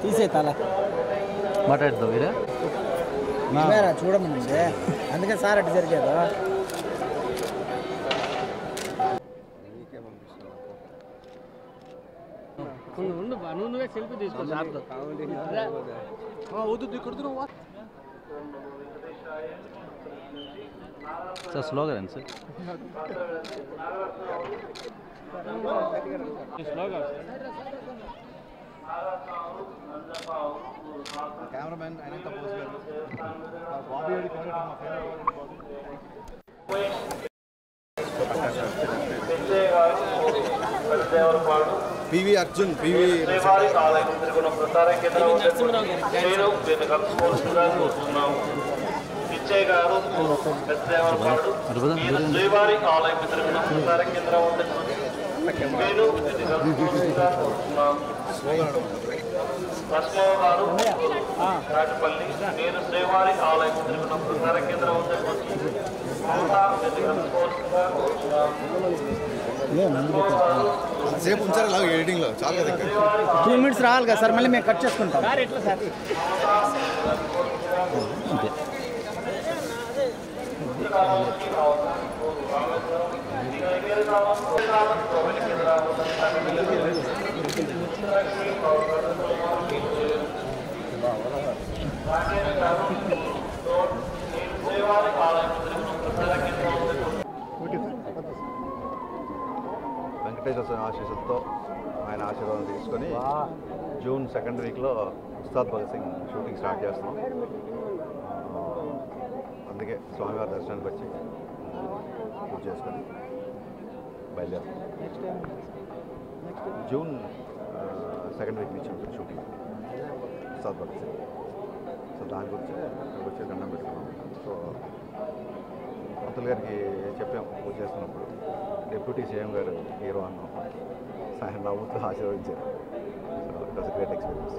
తీసే తల మాట్లాడుతావు వీరే చూడమనండి అందుకే సార్ అటు జరిగేదా నువ్వే సెల్ఫీ తీసుకో సార్తో సార్ స్లోగా రండి సార్ స్లోగా కెమెరామెన్ ఆయన తపోజ్ గారు బాబీ గారి పివి అర్జున్ పివి ఆలయం తిరుగున ప్రసార కేంద్రం పిచ్చయ్య గారు పెద్దదేవరపాడు శ్రీవారి ఆలయం తిరుగున ప్రసార కేంద్రం లక్ష్మయ్య గారు నాటిపల్లి నేను శ్రీవారి ఆలయం తిరుగున ప్రసార కేంద్రం సేపు ఉంచారు అలాగే ఎడిటింగ్లో చాలా కదా 2 minutes రావాలి కదా సార్ మళ్ళీ మేము కట్ చేసుకుంటాం సార్ ఎట్లా సార్ వెంకటేశ్వర స్వామి ఆశీస్సులతో ఆయన ఆశీర్వాదం తీసుకొని జూన్ 2nd వీక్లో ఉస్తాద్ భగత్ సింగ్ షూటింగ్ స్టార్ట్ చేస్తున్నాం. అందుకే స్వామివారి దర్శనానికి వచ్చి పూజ చేసుకొని బయలుదేరుతాం. జూన్ 2nd వీక్ నుంచి ఉంటుంది షూటింగ్ ఉస్తాద్ భగత్ సింగ్. సో దాని గురించి ఇక్కడికి వచ్చి దండం పెట్టుకున్నాం. సో పంతులు గారికి చెప్పాం పూజ చేస్తున్నప్పుడు డిప్యూటీ సీఎం గారు హీరో అన్నాం. ఆయన నవ్వుతూ ఆశీర్వదించారు. So it was great experience.